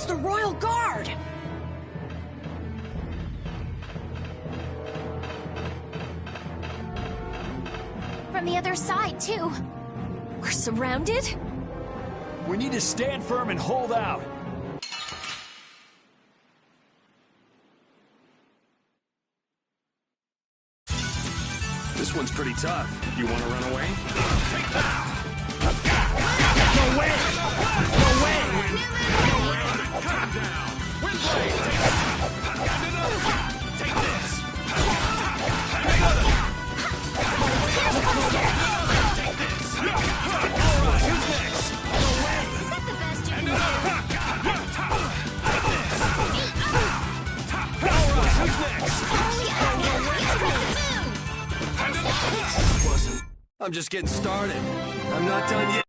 the Royal Guard! From the other side, too. We're surrounded? We need to stand firm and hold out. This one's pretty tough. You want to run away? No way! No way! No way! Calm down! Windblade! Take this! And another! Take this! Who's next? No way! Is that the best you can do? Who's next? Wasn't. I'm just getting started. I'm not done yet.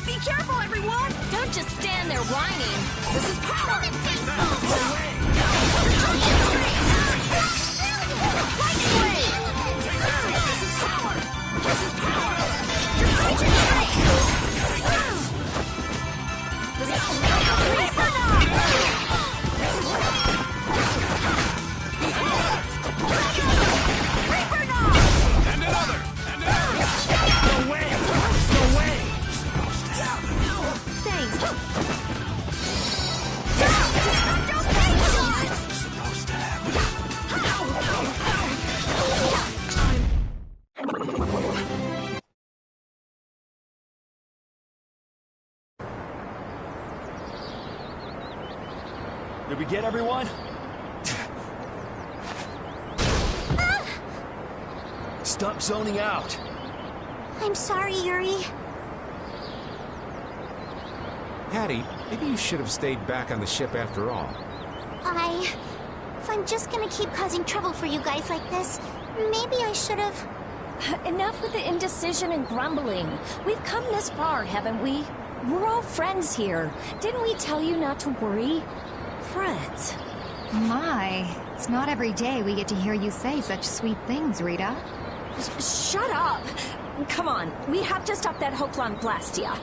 Be careful, everyone! Don't just stand there whining. This is power! Did we get everyone? Stop zoning out. I'm sorry, Yuri. Hattie, maybe you should have stayed back on the ship after all. If I'm just gonna keep causing trouble for you guys like this, maybe I should have... Enough with the indecision and grumbling. We've come this far, haven't we? We're all friends here. Didn't we tell you not to worry? Friends? My, it's not every day we get to hear you say such sweet things, Rita. Shut up! Come on, we have to stop that Hoplon Blastia.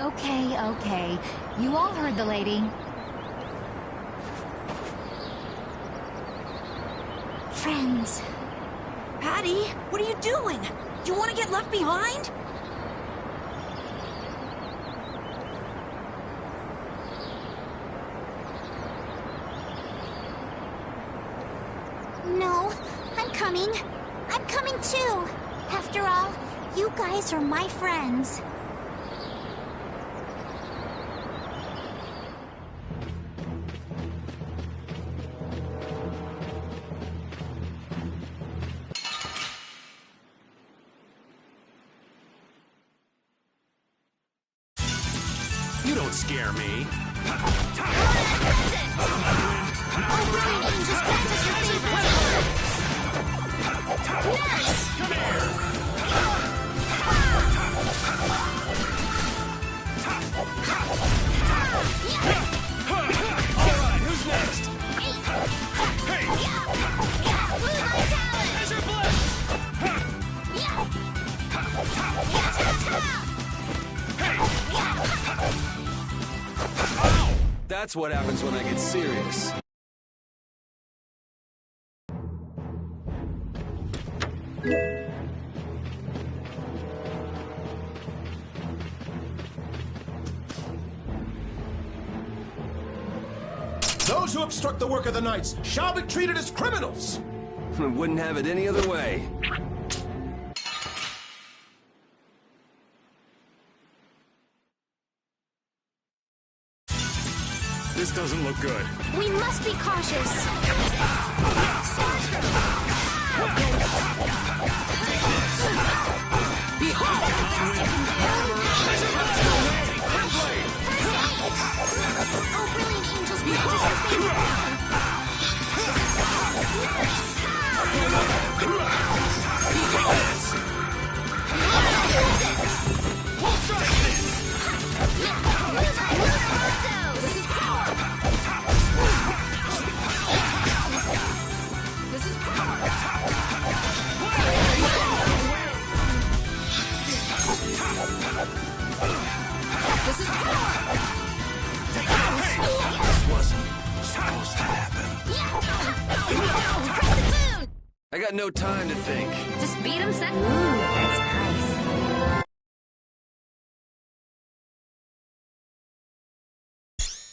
Okay, okay. You all heard the lady. Friends. Patty, what are you doing? You want to get left behind? No, I'm coming. I'm coming too. After all, you guys are my friends. You don't scare me. Come here! Alright, who's next? Hey! Measure blast! Hey! That's what happens when I get serious. Those who obstruct the work of the Knights shall be treated as criminals! Wouldn't have it any other way. This doesn't look good. We must be cautious. Oh, brilliant angels, we This is power! I got no time to think. Just beat him, set. Ooh, that's nice.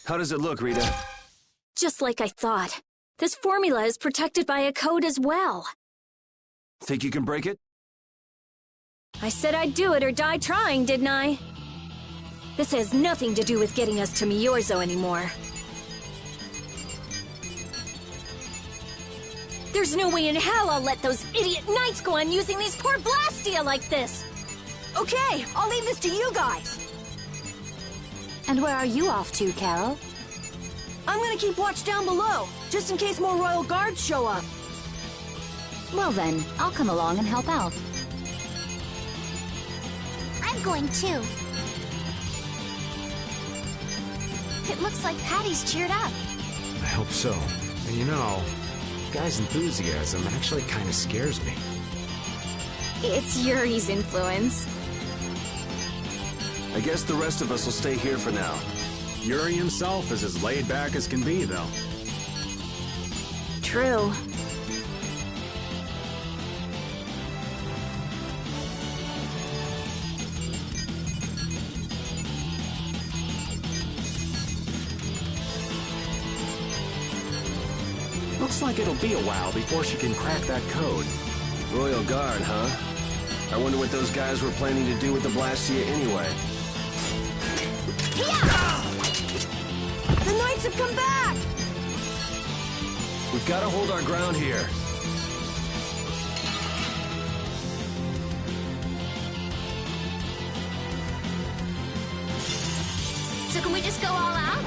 How does it look, Rita? Just like I thought. This formula is protected by a code as well. Think you can break it? I said I'd do it or die trying, didn't I? This has nothing to do with getting us to Miorzo anymore. There's no way in hell I'll let those idiot knights go on using these poor Blastia like this! Okay, I'll leave this to you guys. And where are you off to, Carol? I'm gonna keep watch down below, just in case more royal guards show up. Well then, I'll come along and help out. I'm going too. It looks like Patty's cheered up. I hope so. And you know, the guy's enthusiasm actually kind of scares me. It's Yuri's influence. I guess the rest of us will stay here for now. Yuri himself is as laid back as can be, though. True. Looks like it'll be a while before she can crack that code. Royal Guard, huh? I wonder what those guys were planning to do with the Blastia anyway. The knights have come back! We've got to hold our ground here. So can we just go all out?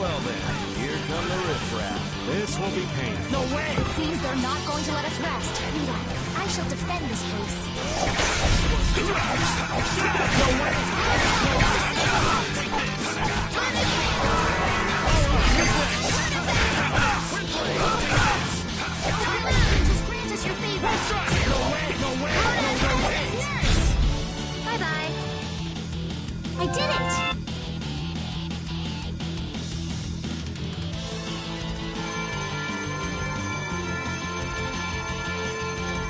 Well then, here come the riffraff. This will be painful. No way! It seems they're not going to let us rest. Rita, I shall defend this place. Just grant us your favor. Bye-bye. I did it!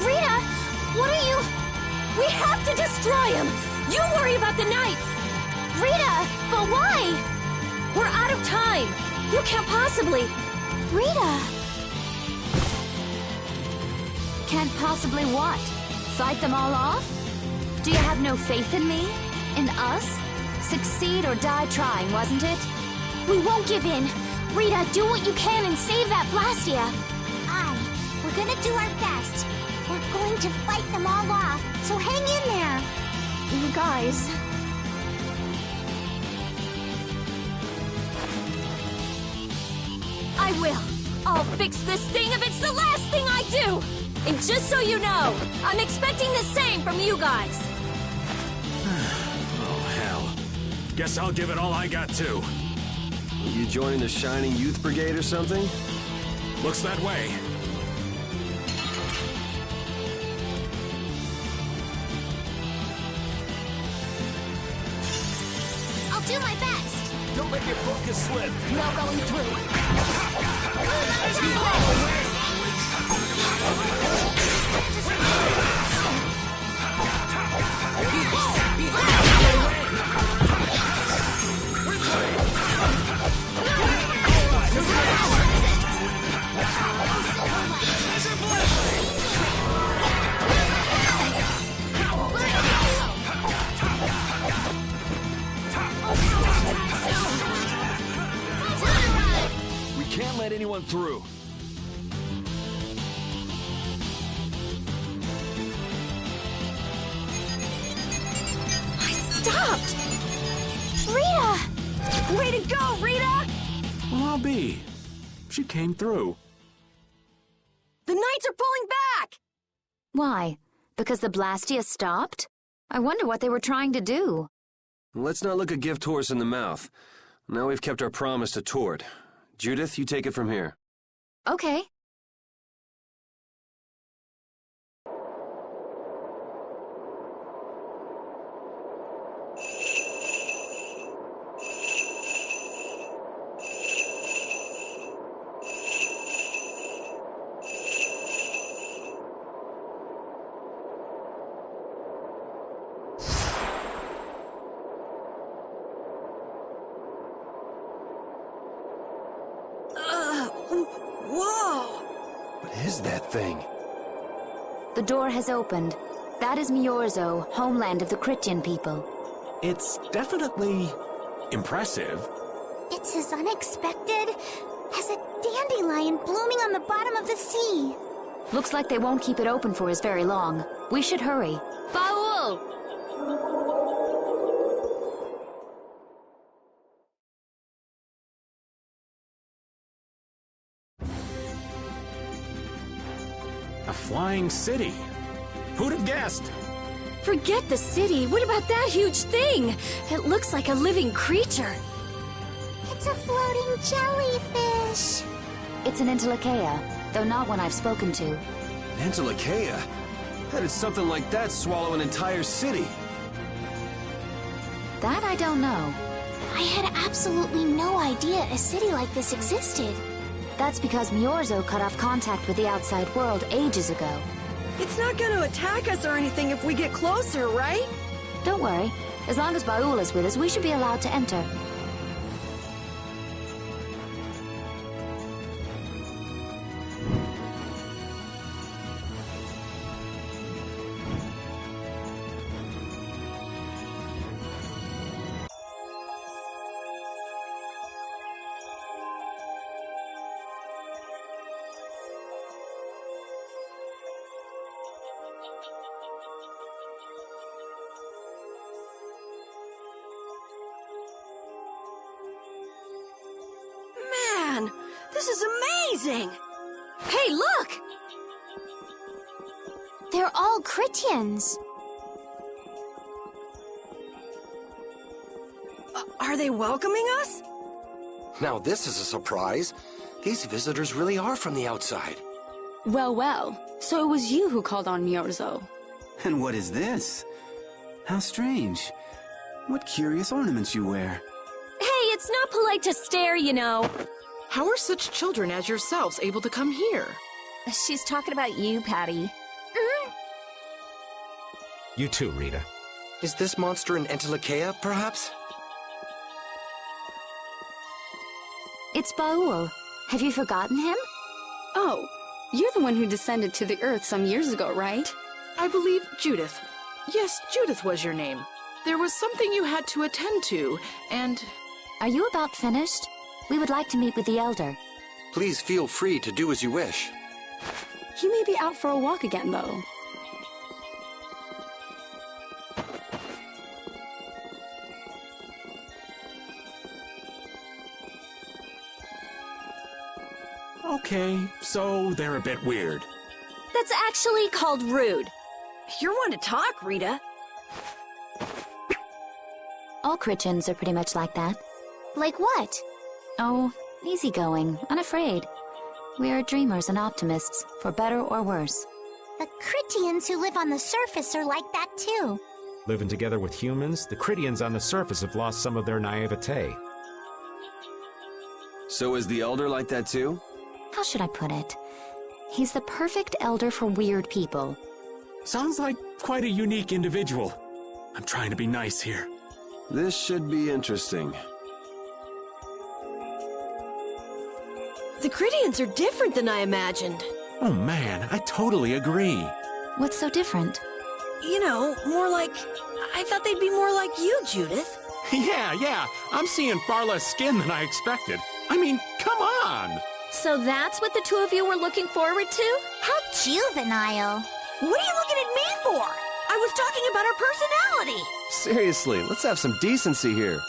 Rita! What are you... We have to destroy him! You worry about the knights! Rita! But why? We're out of time! You can't possibly... Rita! Can't possibly what? Fight them all off? Do you have no faith in me? In us? Succeed or die trying, wasn't it? We won't give in! Rita, do what you can and save that Blastia! Aye, we're gonna do our best. We're going to fight them all off, so hang in there. You guys... I will! I'll fix this thing if it's the last thing I do! And just so you know, I'm expecting the same from you guys! Oh, hell. Guess I'll give it all I got, too. You joining the Shining Youth Brigade or something? Looks that way. I'll do my best. Don't let your focus slip. No going through. We can't let anyone through. Stopped! Rita! Way to go, Rita! Well, I'll be. She came through. The knights are pulling back! Why? Because the Blastia stopped? I wonder what they were trying to do. Let's not look a gift horse in the mouth. Now we've kept our promise to Tord. Judith, you take it from here. Okay. is that thing? The door has opened. That is Miorzo, homeland of the Critian people. It's definitely impressive. It's as unexpected as a dandelion blooming on the bottom of the sea. Looks like they won't keep it open for us very long. We should hurry. Baul! A flying city. Who'd have guessed? Forget the city. What about that huge thing? It looks like a living creature. It's a floating jellyfish. It's an Entelekea, though not one I've spoken to. Entelekea? How did something like that swallow an entire city? That I don't know. I had absolutely no idea a city like this existed. That's because Miorzo cut off contact with the outside world ages ago. It's not gonna attack us or anything if we get closer, right? Don't worry. As long as Baul is with us, we should be allowed to enter. Man, this is amazing! Hey, look! They're all Critians. Are they welcoming us? Now this is a surprise. These visitors really are from the outside. Well, well. So it was you who called on Miorzo. And what is this? How strange. What curious ornaments you wear. Hey, it's not polite to stare, you know. How are such children as yourselves able to come here? She's talking about you, Patty. You too, Rita. Is this monster an Entelekea, perhaps? It's Baul. Have you forgotten him? Oh, you're the one who descended to the Earth some years ago, right? I believe Judith. Yes, Judith was your name. There was something you had to attend to, and... Are you about finished? We would like to meet with the Elder. Please feel free to do as you wish. He may be out for a walk again, though. Okay, so they're a bit weird. That's actually called rude. You're one to talk, Rita. All Critians are pretty much like that. Like what? Oh, easygoing, unafraid. We are dreamers and optimists, for better or worse. The Critians who live on the surface are like that too. Living together with humans, the Critians on the surface have lost some of their naivete. So is the Elder like that too? How should I put it? He's the perfect elder for weird people. Sounds like quite a unique individual. I'm trying to be nice here. This should be interesting. The Critians are different than I imagined. Oh man, I totally agree. What's so different? You know, more like... I thought they'd be more like you, Judith. Yeah, I'm seeing far less skin than I expected. I mean, come on! So that's what the two of you were looking forward to? How juvenile. What are you looking at me for? I was talking about our personality. Seriously, let's have some decency here.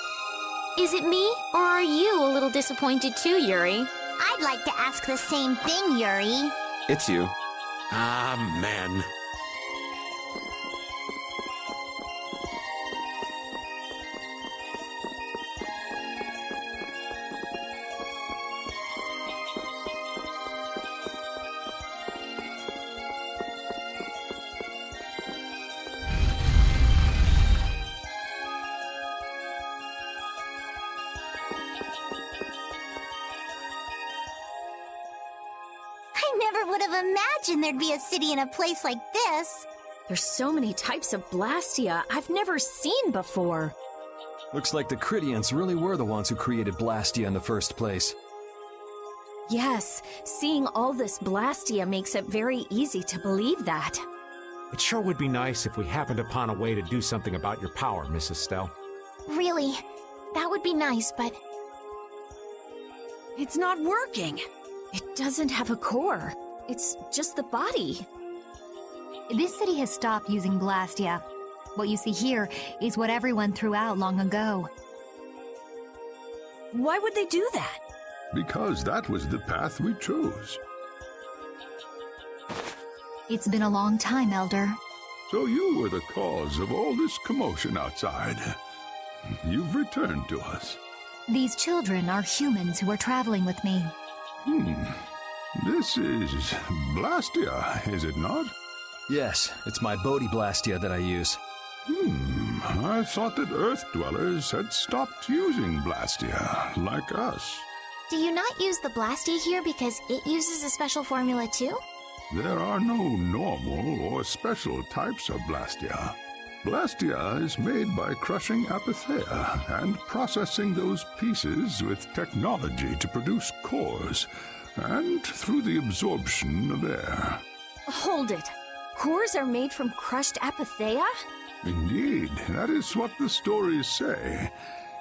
Is it me, or are you a little disappointed too, Yuri? I'd like to ask the same thing, Yuri. It's you. Ah, man. I never would have imagined there'd be a city in a place like this. There's so many types of Blastia I've never seen before. Looks like the Critians really were the ones who created Blastia in the first place. Yes, seeing all this Blastia makes it very easy to believe that. It sure would be nice if we happened upon a way to do something about your power, Mrs. Stell. Really, that would be nice, but It's not working. It doesn't have a core. It's just the body. This city has stopped using Blastia. What you see here is what everyone threw out long ago. Why would they do that? Because that was the path we chose. It's been a long time, Elder. So you were the cause of all this commotion outside. You've returned to us. These children are humans who are traveling with me. This is Blastia, is it not? Yes, it's my Bodhi Blastia that I use. I thought that Earth dwellers had stopped using Blastia, like us. do you not use the Blastia here because it uses a special formula too? There are no normal or special types of Blastia. Blastia is made by crushing Apatheia and processing those pieces with technology to produce cores, and through the absorption of air. Hold it. Cores are made from crushed Apatheia? Indeed, that is what the stories say.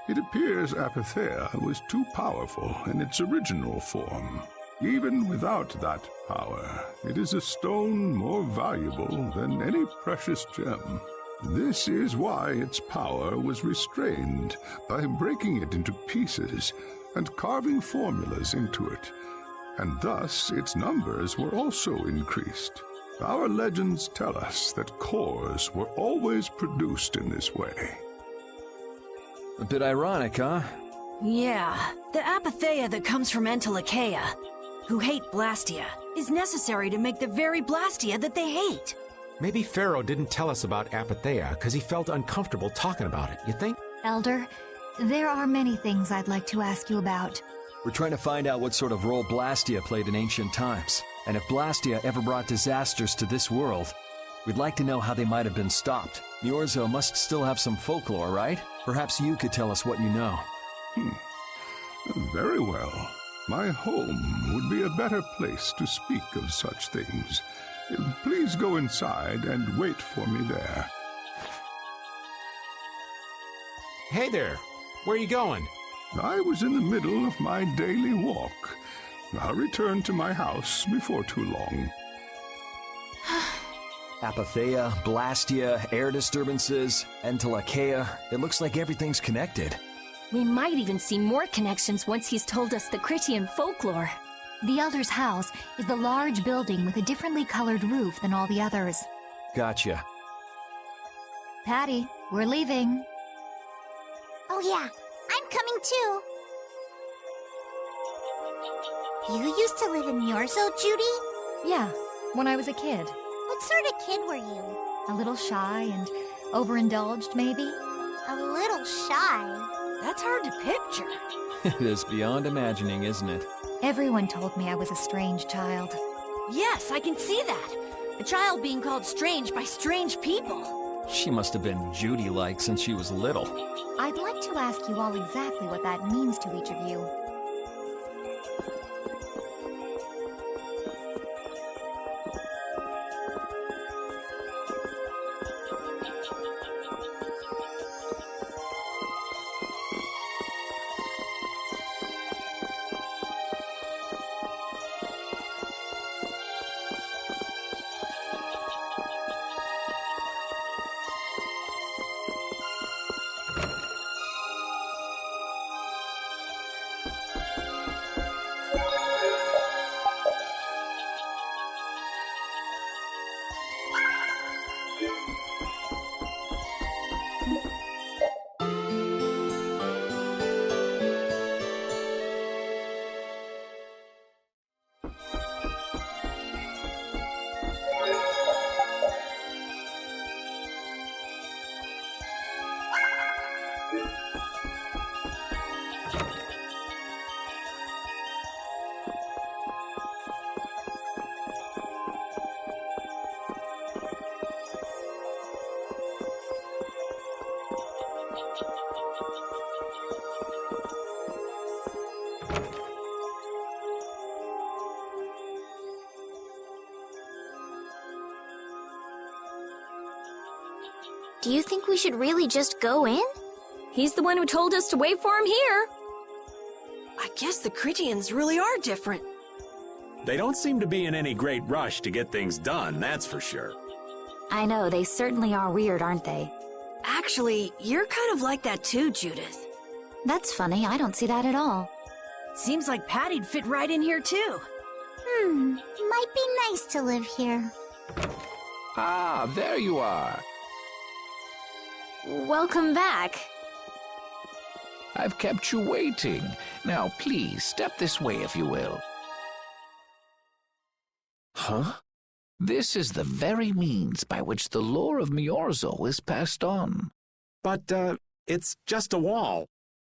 It appears Apatheia was too powerful in its original form. Even without that power, it is a stone more valuable than any precious gem. This is why its power was restrained by breaking it into pieces and carving formulas into it, and thus its numbers were also increased. Our legends tell us that cores were always produced in this way. A bit ironic, huh? Yeah, the Apatheia that comes from Entelakea, who hate Blastia, is necessary to make the very Blastia that they hate. Maybe Pharaoh didn't tell us about Apatheia because he felt uncomfortable talking about it, you think? Elder, there are many things I'd like to ask you about. We're trying to find out what sort of role Blastia played in ancient times. And if Blastia ever brought disasters to this world, we'd like to know how they might have been stopped. Niorzo must still have some folklore, right? Perhaps you could tell us what you know. Very well. My home would be a better place to speak of such things. Please go inside and wait for me there. Hey there, where are you going? I was in the middle of my daily walk. I'll return to my house before too long. Apatheia, Blastia, air disturbances, Entelakea. It looks like everything's connected. We might even see more connections once he's told us the Critian folklore. The Elder's house is the large building with a differently colored roof than all the others. Gotcha. Patty, we're leaving. Oh yeah, I'm coming too. You used to live in Niorzo, Judy? Yeah, when I was a kid. What sort of kid were you? A little shy and overindulged, maybe? A little shy. That's hard to picture. It is beyond imagining, isn't it? Everyone told me I was a strange child. Yes, I can see that. A child being called strange by strange people. She must have been Judy-like since she was little. I'd like to ask you all exactly what that means to each of you. Do you think we should really just go in? He's the one who told us to wait for him here. I guess the Critians really are different. They don't seem to be in any great rush to get things done, that's for sure. I know, they certainly are weird, aren't they? Actually, you're kind of like that too, Judith. That's funny, I don't see that at all. Seems like Patty'd fit right in here too. Might be nice to live here. Ah, there you are. Welcome back. I've kept you waiting. Now, please, step this way if you will. Huh? This is the very means by which the lore of Miorzo is passed on. But, it's just a wall.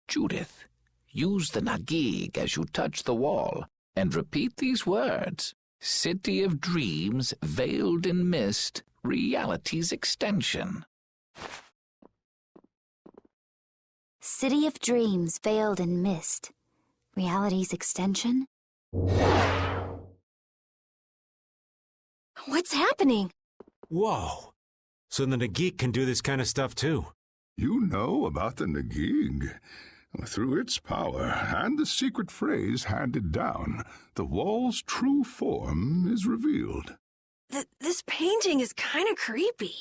Judith, use the Nagig as you touch the wall, and repeat these words. City of Dreams, veiled in mist, reality's extension. City of Dreams, veiled in mist. Reality's extension? What's happening? Whoa. So the Nagik can do this kind of stuff too. You know about the Nagig. Through its power and the secret phrase handed down, the wall's true form is revealed. This painting is kind of creepy.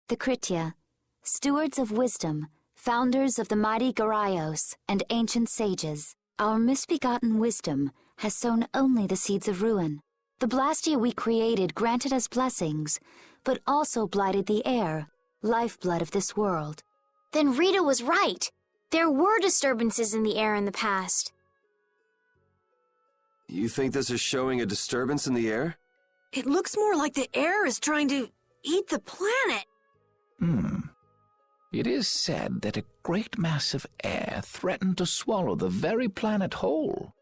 The Kritya, stewards of wisdom, founders of the mighty Garayos and ancient sages, our misbegotten wisdom has sown only the seeds of ruin. The Blastia we created granted us blessings, but also blighted the air, lifeblood of this world. Then Rita was right. There were disturbances in the air in the past. You think this is showing a disturbance in the air? It looks more like the air is trying to eat the planet. It is said that a great mass of air threatened to swallow the very planet whole.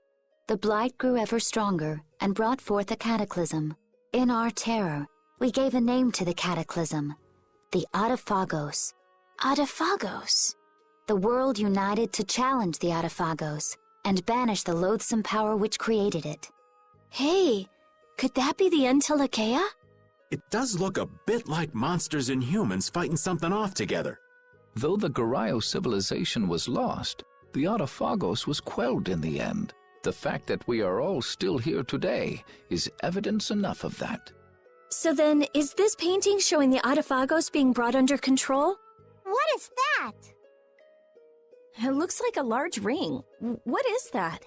The blight grew ever stronger and brought forth a cataclysm. In our terror, we gave a name to the cataclysm, the Adaphagos. Adaphagos? The world united to challenge the Adaphagos and banish the loathsome power which created it. Hey, could that be the Entelekea? It does look a bit like monsters and humans fighting something off together. Though the Garayo civilization was lost, the Adaphagos was quelled in the end. The fact that we are all still here today is evidence enough of that. So then, is this painting showing the Adaphagos being brought under control? What is that? It looks like a large ring. What is that?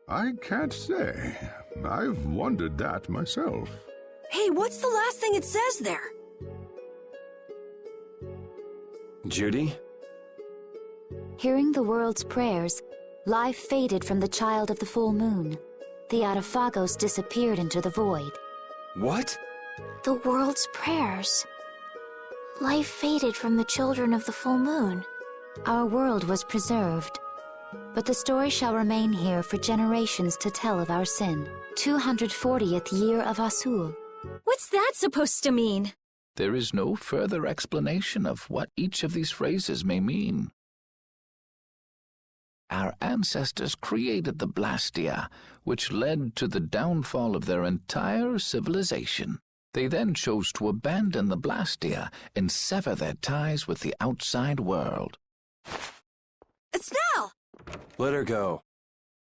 I can't say. I've wondered that myself. Hey, what's the last thing it says there? Judy? Hearing the world's prayers, life faded from the child of the full moon. The Adaphagos disappeared into the void. What? The world's prayers. Life faded from the children of the full moon. Our world was preserved, but the story shall remain here for generations to tell of our sin. 240th year of Asul. What's that supposed to mean? There is no further explanation of what each of these phrases may mean. Our ancestors created the Blastia, which led to the downfall of their entire civilization. They then chose to abandon the Blastia and sever their ties with the outside world. Estelle! Let her go.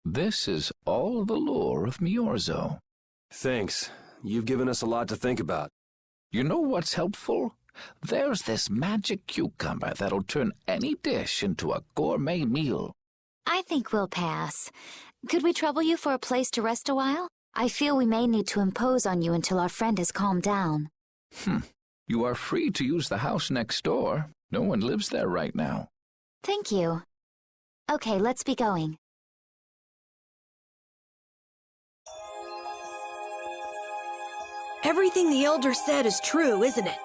This is all the lore of Miorzo. Thanks. You've given us a lot to think about. You know what's helpful? There's this magic cucumber that'll turn any dish into a gourmet meal. I think we'll pass. Could we trouble you for a place to rest a while? I feel we may need to impose on you until our friend has calmed down. You are free to use the house next door. No one lives there right now. Thank you. Okay, let's be going. Everything the Elder said is true, isn't it?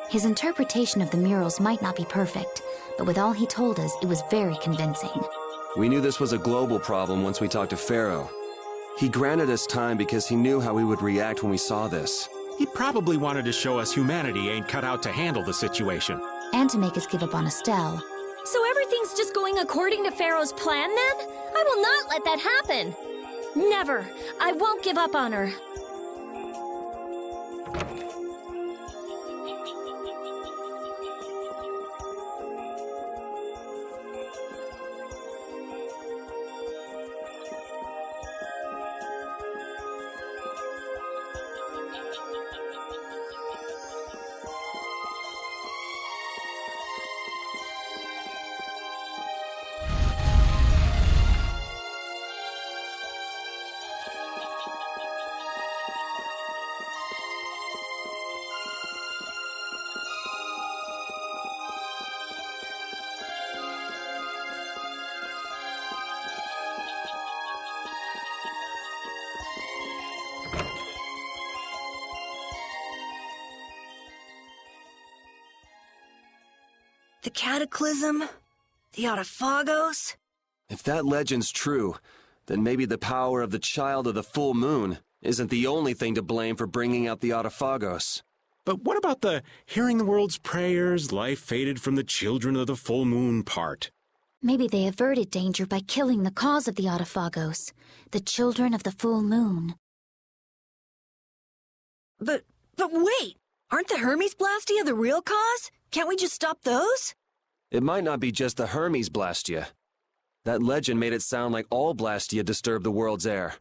His interpretation of the murals might not be perfect, but with all he told us, it was very convincing. We knew this was a global problem once we talked to Pharaoh. He granted us time because he knew how we would react when we saw this. He probably wanted to show us humanity ain't cut out to handle the situation. And to make us give up on Estelle. So everything's just going according to Pharaoh's plan, then? I will not let that happen! Never! I won't give up on her. Cataclysm? The Autophagos? If that legend's true, then maybe the power of the Child of the Full Moon isn't the only thing to blame for bringing out the Autophagos. But what about the hearing the world's prayers, life faded from the children of the full moon part? Maybe they averted danger by killing the cause of the Autophagos, the children of the full moon. But wait! Aren't the Hermes Blastia the real cause? Can't we just stop those? It might not be just the Hermes Blastia. That legend made it sound like all Blastia disturb the world's air.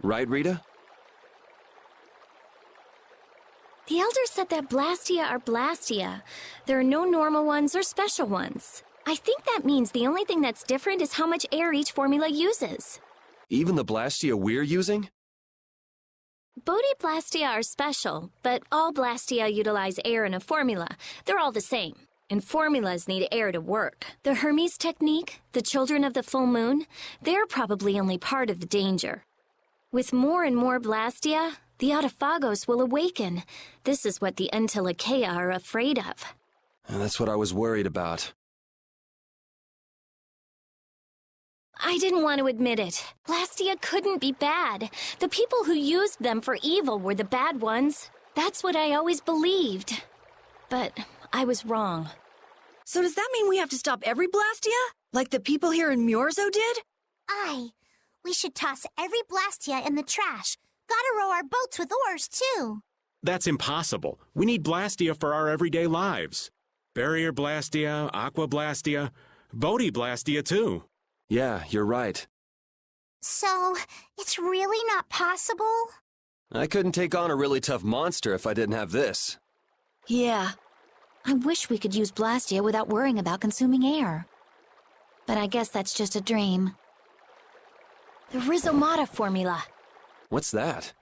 Right, Rita? The Elder said that Blastia are Blastia. There are no normal ones or special ones. I think that means the only thing that's different is how much air each formula uses. Even the Blastia we're using? Bodhi Blastia are special, but all Blastia utilize air in a formula. They're all the same, and formulas need air to work. The Hermes technique, the children of the full moon, they're probably only part of the danger. With more and more Blastia, the Autophagos will awaken. This is what the Entelekea are afraid of. And that's what I was worried about. I didn't want to admit it. Blastia couldn't be bad. The people who used them for evil were the bad ones. That's what I always believed. But I was wrong. So does that mean we have to stop every Blastia? Like the people here in Myorzo did? Aye. We should toss every Blastia in the trash. Gotta row our boats with oars, too. That's impossible. We need Blastia for our everyday lives. Barrier Blastia, Aqua Blastia, Bodhi Blastia too. Yeah, you're right. So, it's really not possible? I couldn't take on a really tough monster if I didn't have this. Yeah. I wish we could use Blastia without worrying about consuming air. But I guess that's just a dream. The Rhizomata formula. What's that?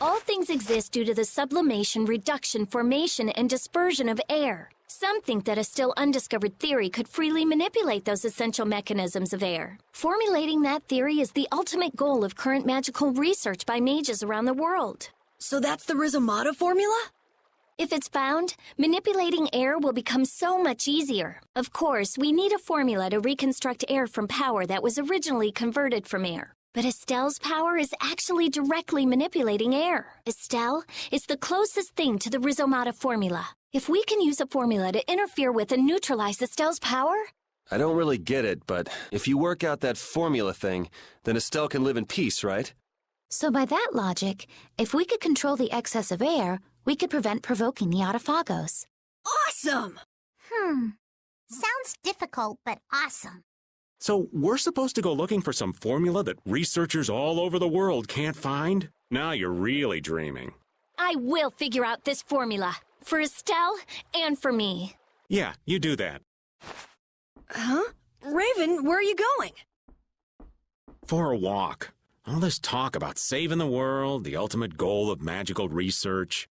All things exist due to the sublimation, reduction, formation, and dispersion of air. Some think that a still undiscovered theory could freely manipulate those essential mechanisms of air. Formulating that theory is the ultimate goal of current magical research by mages around the world. So that's the Rhizomata formula? If it's found, manipulating air will become so much easier. Of course, we need a formula to reconstruct air from power that was originally converted from air. But Estelle's power is actually directly manipulating air. Estelle is the closest thing to the Rhizomata formula. If we can use a formula to interfere with and neutralize Estelle's power... I don't really get it, but if you work out that formula thing, then Estelle can live in peace, right? So by that logic, if we could control the excess of air, we could prevent provoking the Autophagos. Awesome! Sounds difficult, but awesome. So we're supposed to go looking for some formula that researchers all over the world can't find? Now you're really dreaming. I will figure out this formula. For Estelle and for me. Yeah, you do that. Huh? Raven, where are you going? For a walk. All this talk about saving the world, the ultimate goal of magical research.